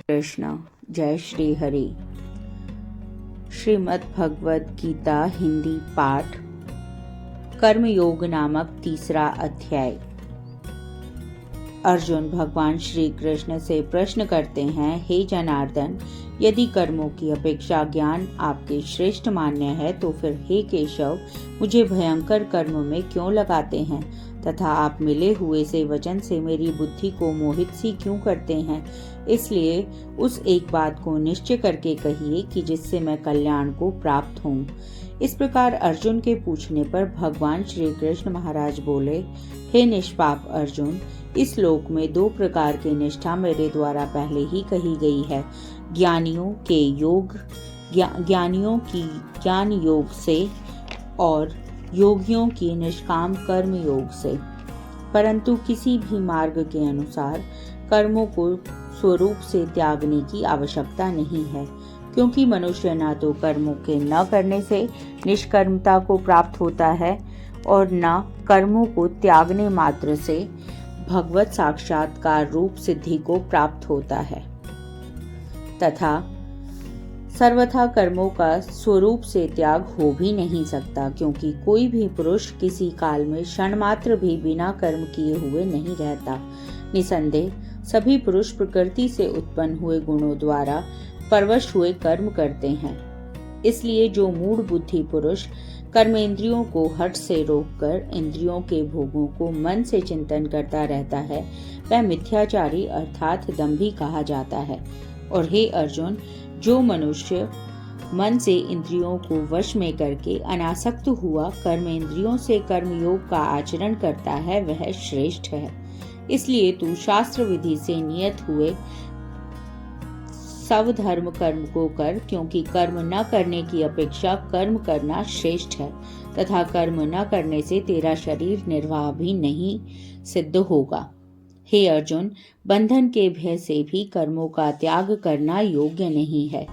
कृष्ण। जय श्री हरि। श्रीमद् भगवद गीता हिंदी पाठ कर्मयोग नामक तीसरा अध्याय। अर्जुन भगवान श्री कृष्ण से प्रश्न करते हैं, हे जनार्दन, यदि कर्मों की अपेक्षा ज्ञान आपके श्रेष्ठ मान्य है तो फिर हे केशव, मुझे भयंकर कर्म में क्यों लगाते हैं तथा आप मिले हुए से वचन से मेरी बुद्धि को मोहित सी क्यों करते हैं। इसलिए उस एक बात को निश्चय करके कहिए कि जिससे मैं कल्याण को प्राप्त हूँ। इस प्रकार अर्जुन के पूछने पर भगवान श्री कृष्ण महाराज बोले, हे निष्पाप अर्जुन, इस लोक में दो प्रकार की निष्ठा मेरे द्वारा पहले ही कही गई है। ज्ञानियों की ज्ञान योग से और योगियों की निष्काम कर्म योग से। परंतु किसी भी मार्ग के अनुसार कर्मों को स्वरूप से त्यागने की आवश्यकता नहीं है, क्योंकि मनुष्य न तो कर्मों के न करने से निष्कर्मता को प्राप्त होता है और न कर्मों को त्यागने मात्र से भगवत साक्षात्कार रूप सिद्धि को प्राप्त होता है, तथा सर्वथा कर्मों का स्वरूप से त्याग हो भी नहीं सकता, क्योंकि कोई भी पुरुष किसी काल में क्षण मात्र भी बिना कर्म किए हुए नहीं रहता। निसंदेह सभी पुरुष प्रकृति से उत्पन्न हुए गुणों द्वारा परवश हुए कर्म करते हैं। इसलिए जो मूढ़ बुद्धि पुरुष कर्मेंद्रियों को हठ से रोककर इंद्रियों के भोगों को मन से चिंतन करता रहता है, वह मिथ्याचारी अर्थात दंभी कहा जाता है। और हे अर्जुन, जो मनुष्य मन से इंद्रियों को वश में करके अनासक्त हुआ कर्मेंद्रियों से कर्मयोग का आचरण करता है, वह श्रेष्ठ है। इसलिए तू शास्त्र विधि से नियत हुए स्वधर्म कर्म को कर, क्योंकि कर्म न करने की अपेक्षा कर्म करना श्रेष्ठ है, तथा कर्म न करने से तेरा शरीर निर्वाह भी नहीं सिद्ध होगा। हे अर्जुन, बंधन के भय से भी कर्मों का त्याग करना योग्य नहीं है,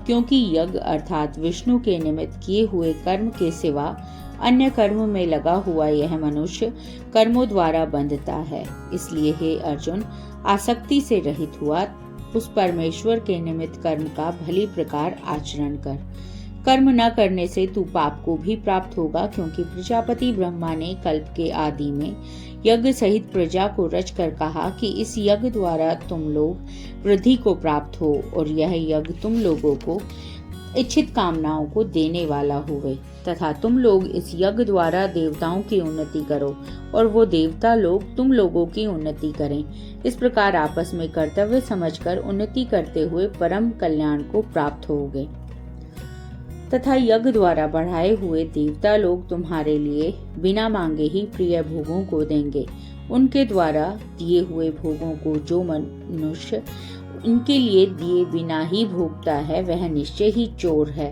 क्योंकि यज्ञ अर्थात विष्णु के निमित्त किए हुए कर्म के सिवा अन्य कर्म में लगा हुआ यह मनुष्य कर्मों द्वारा बंधता है। इसलिए हे अर्जुन, आसक्ति से रहित हुआ उस परमेश्वर के निमित्त कर्म का भली प्रकार आचरण कर। कर्म न करने से तू पाप को भी प्राप्त होगा, क्योंकि प्रजापति ब्रह्मा ने कल्प के आदि में यज्ञ सहित प्रजा को रचकर कहा कि इस यज्ञ द्वारा तुम लोग वृद्धि को प्राप्त हो, और यह यज्ञ तुम लोगों को इच्छित कामनाओं को देने वाला होवे, तथा तुम लोग इस यज्ञ द्वारा देवताओं की उन्नति करो और वो देवता लोग तुम लोगों की उन्नति करें। इस प्रकार आपस में कर्तव्य समझकर उन्नति करते हुए परम कल्याण को प्राप्त होगे, तथा यज्ञ द्वारा बढ़ाए हुए देवता लोग तुम्हारे लिए बिना मांगे ही प्रिय भोगों को देंगे। उनके द्वारा दिए हुए भोगों को जो मनुष्य इनके लिए दिए बिना ही भोगता है, वह निश्चय ही चोर है।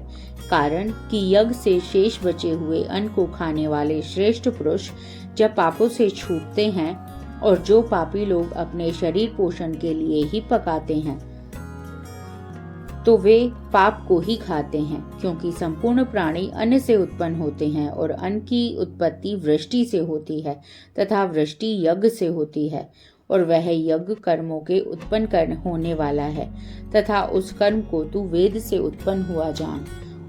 कारण कि यज्ञ से शेष बचे हुए अन्न को खाने वाले श्रेष्ठ पुरुष जब पापों से छूटते हैं, और जो पापी लोग अपने शरीर पोषण के लिए ही पकाते हैं, तो वे पाप को ही खाते हैं, क्योंकि संपूर्ण प्राणी अन्न से उत्पन्न होते हैं, और अन्न की उत्पत्ति वृष्टि से होती है, तथा वृष्टि यज्ञ से होती है, और वह यज्ञ कर्मों के उत्पन्न होने वाला है, तथा उस कर्म को तू वेद से उत्पन्न हुआ जान,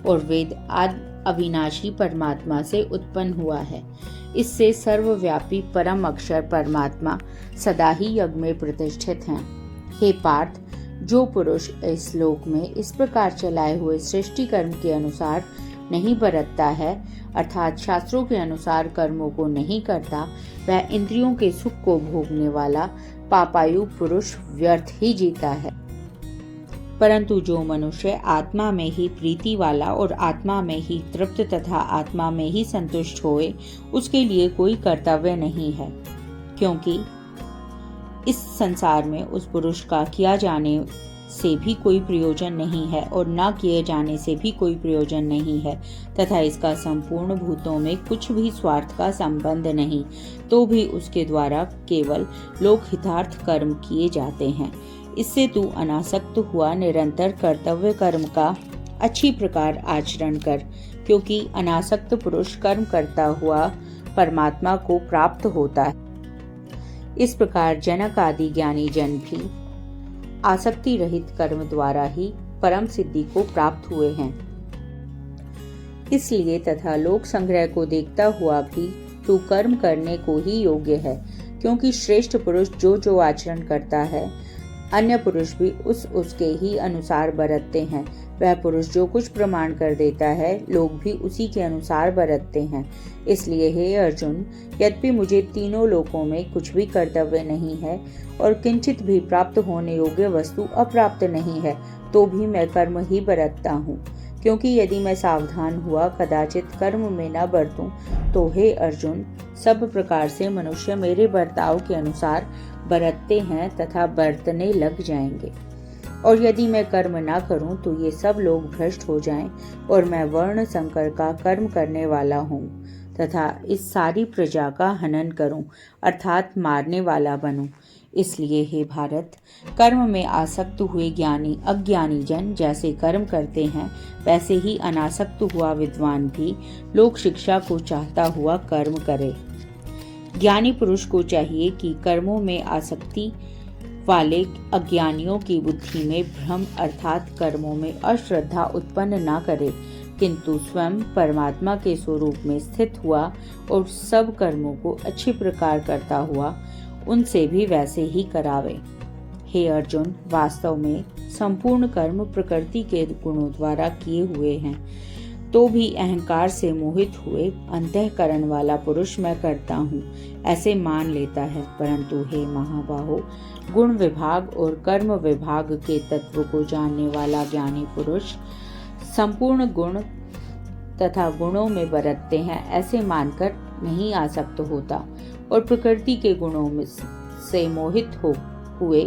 और वेद आदि अविनाशी परमात्मा से उत्पन्न हुआ है। इससे सर्वव्यापी परम अक्षर परमात्मा सदा ही यज्ञ में प्रतिष्ठित हैं। हे पार्थ, जो पुरुष इस लोक में इस प्रकार चलाए हुए सृष्टि कर्म के अनुसार नहीं बरतता है, अर्थात शास्त्रों के अनुसार कर्मों को नहीं करता, वह इंद्रियों के सुख को भोगने वाला पापायु पुरुष व्यर्थ ही जीता है। परंतु जो मनुष्य आत्मा में ही प्रीति वाला और आत्मा में ही तृप्त तथा आत्मा में ही संतुष्ट होए, उसके लिए कोई कर्तव्य नहीं है, क्योंकि इस संसार में उस पुरुष का किया जाने से भी कोई प्रयोजन नहीं है और न किए जाने से भी कोई प्रयोजन नहीं है, तथा इसका संपूर्ण भूतों में कुछ भी स्वार्थ का संबंध नहीं, तो भी उसके द्वारा केवल लोक हितार्थ कर्म किए जाते हैं। इससे तू अनासक्त हुआ निरंतर कर्तव्य कर्म का अच्छी प्रकार आचरण कर, क्योंकि अनासक्त पुरुष कर्म करता हुआ परमात्मा को प्राप्त होता है। इस प्रकार जनक आदि ज्ञानी जन भी आसक्ति रहित कर्म द्वारा ही परम सिद्धि को प्राप्त हुए हैं। इसलिए तथा लोक संग्रह को देखता हुआ भी तू कर्म करने को ही योग्य है, क्योंकि श्रेष्ठ पुरुष जो जो आचरण करता है अन्य पुरुष भी उसके ही अनुसार बरतते हैं। वह पुरुष जो कुछ प्रमाण कर देता है लोग भी उसी के अनुसार बरतते हैं। इसलिए हे अर्जुन, यद्यपि मुझे तीनों लोकों में कुछ भी कर्तव्य नहीं है और किंचित भी प्राप्त होने योग्य वस्तु अप्राप्त नहीं है, तो भी मैं कर्म ही बरतता हूँ, क्योंकि यदि मैं सावधान हुआ कदाचित कर्म में न बरतूं तो हे अर्जुन, सब प्रकार से मनुष्य मेरे बर्ताव के अनुसार बरतते हैं तथा बरतने लग जाएंगे। और यदि मैं कर्म ना करूं तो ये सब लोग भ्रष्ट हो जाएं और मैं वर्ण संकर का कर्म करने वाला हूं तथा इस सारी प्रजा का हनन करूं, अर्थात मारने वाला बनूं। इसलिए हे भारत, कर्म में आसक्त हुए ज्ञानी अज्ञानी जन जैसे कर्म करते हैं, वैसे ही अनासक्त हुआ विद्वान भी लोक शिक्षा को चाहता हुआ कर्म करे। ज्ञानी पुरुष को चाहिए कि कर्मों में आसक्ति वाले अज्ञानियों की बुद्धि में भ्रम अर्थात कर्मों में अश्रद्धा उत्पन्न न करे, किंतु स्वयं परमात्मा के स्वरूप में स्थित हुआ और सब कर्मों को अच्छी प्रकार करता हुआ उनसे भी वैसे ही करावे। हे अर्जुन, वास्तव में संपूर्ण कर्म प्रकृति के गुणों द्वारा किए हुए हैं, तो भी अहंकार से मोहित हुए अंतःकरण वाला पुरुष मैं करता हूँ ऐसे मान लेता है। परंतु हे महाबाहो, गुण विभाग और कर्म विभाग के तत्व को जानने वाला ज्ञानी पुरुष संपूर्ण गुण तथा गुणों में बरतते हैं ऐसे मानकर नहीं आसक्त होता और प्रकृति के गुणों में से मोहित हुए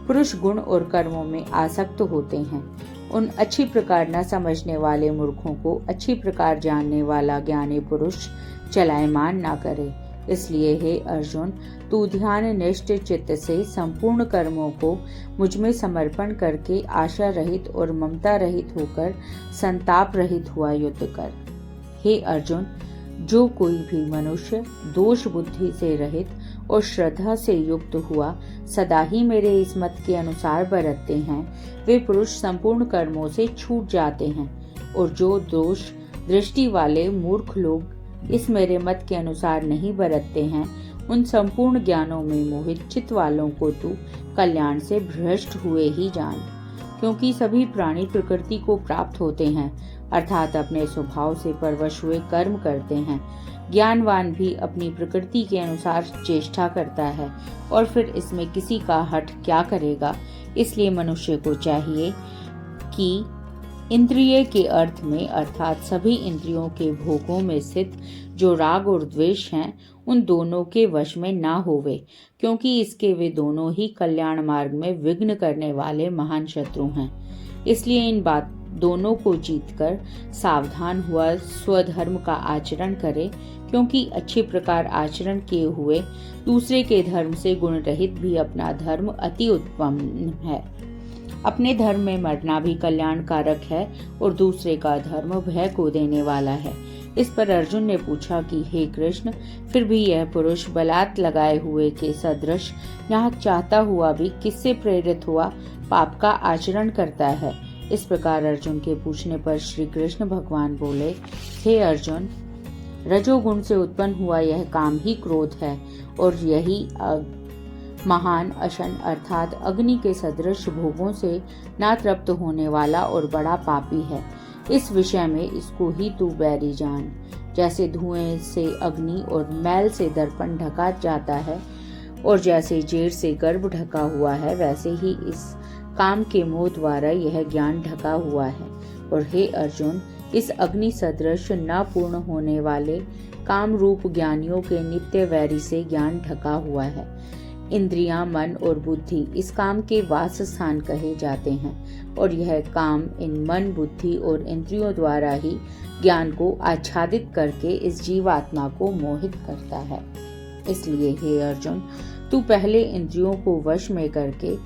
पुरुष गुण और कर्मों में आसक्त होते हैं। उन अच्छी प्रकार न समझने वाले मूर्खों को अच्छी प्रकार जानने वाला ज्ञानी पुरुष चलायमान न करे। इसलिए हे अर्जुन, तू ध्यान निष्ठ चित्त से संपूर्ण कर्मों को मुझ में समर्पण करके आशा रहित और ममता रहित होकर संताप रहित हुआ युद्ध कर। हे अर्जुन, जो कोई भी मनुष्य दोष बुद्धि से रहित और श्रद्धा से युक्त हुआ सदा ही मेरे इस मत के अनुसार बरतते हैं, वे पुरुष संपूर्ण कर्मों से छूट जाते हैं। और जो दोष दृष्टि वाले मूर्ख लोग इस मेरे मत के अनुसार नहीं बरतते हैं, उन संपूर्ण ज्ञानों में मोहित चित्त वालों को तू कल्याण से भ्रष्ट हुए ही जान। क्योंकि सभी प्राणी प्रकृति को प्राप्त होते हैं, अर्थात अपने स्वभाव से परवश हुए कर्म करते हैं। ज्ञानवान भी अपनी प्रकृति के अनुसार चेष्टा करता है और फिर इसमें किसी का हठ क्या करेगा। इसलिए मनुष्य को चाहिए कि इंद्रिय के अर्थ में अर्थात सभी इंद्रियों के भोगों में स्थित जो राग और द्वेष हैं, उन दोनों के वश में ना होवे, क्योंकि इसके वे दोनों ही कल्याण मार्ग में विघ्न करने वाले महान शत्रु हैं। इसलिए इन बात दोनों को जीतकर सावधान हुआ स्वधर्म का आचरण करे, क्योंकि अच्छी प्रकार आचरण किए हुए दूसरे के धर्म से गुण रहित भी अपना धर्म अति उत्तम है। अपने धर्म में मरना भी कल्याणकारक है और दूसरे का धर्म भय को देने वाला है। इस पर अर्जुन ने पूछा कि हे कृष्ण, फिर भी यह पुरुष बलात् लगाए हुए के सदृश यहाँ चाहता हुआ भी किससे प्रेरित हुआ पाप का आचरण करता है। इस प्रकार अर्जुन के पूछने पर श्री कृष्ण भगवान बोले, हे अर्जुन, रजोगुण से उत्पन्न हुआ यह काम ही क्रोध है और यही महान अशन अर्थात अग्नि के सदृश भोगों से ना तृप्त होने वाला और बड़ा पापी है। इस विषय में इसको ही तू बैरी जान। जैसे धुएं से अग्नि और मैल से दर्पण ढका जाता है और जैसे जेर से गर्भ ढका हुआ है, वैसे ही इस काम के मोह द्वारा यह ज्ञान ढका हुआ है। और हे अर्जुन, इस अग्नि सदृश न पूर्ण होने वाले काम रूप ज्ञानियों के नित्य वैरी से ज्ञान ढका हुआ है। इंद्रियां, मन और बुद्धि इस काम के वास स्थान कहे जाते हैं और यह काम इन मन, बुद्धि और इंद्रियों द्वारा ही ज्ञान को आच्छादित करके इस जीवात्मा को मोहित करता है। इसलिए हे अर्जुन, तू पहले इंद्रियों को वश में करके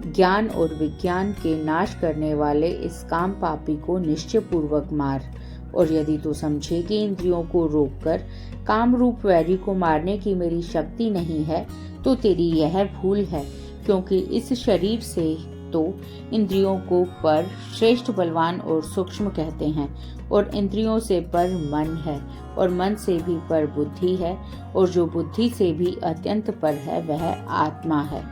ज्ञान और विज्ञान के नाश करने वाले इस काम पापी को निश्चय पूर्वक मार। और यदि तू समझे कि इंद्रियों को रोककर काम रूप वैरी को मारने की मेरी शक्ति नहीं है, तो तेरी यह भूल है, क्योंकि इस शरीर से तो इंद्रियों को पर श्रेष्ठ बलवान और सूक्ष्म कहते हैं, और इंद्रियों से पर मन है, और मन से भी पर बुद्धि है, और जो बुद्धि से भी अत्यंत पर है वह आत्मा है।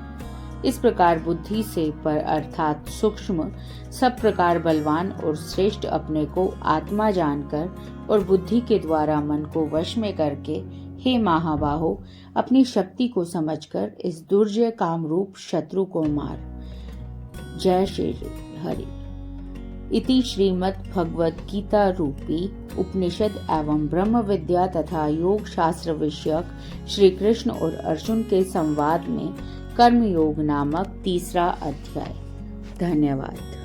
इस प्रकार बुद्धि से पर अर्थात सूक्ष्म, सब प्रकार बलवान और श्रेष्ठ अपने को आत्मा जानकर और बुद्धि के द्वारा मन को वश में करके, हे महाबाहो, अपनी शक्ति को समझकर इस दुर्जय कामरूप शत्रु को मार। जय श्री हरि। इति श्रीमद् भगवद गीता रूपी उपनिषद एवं ब्रह्म विद्या तथा योग शास्त्र विषयक श्री कृष्ण और अर्जुन के संवाद में कर्म योग नामक तीसरा अध्याय। धन्यवाद।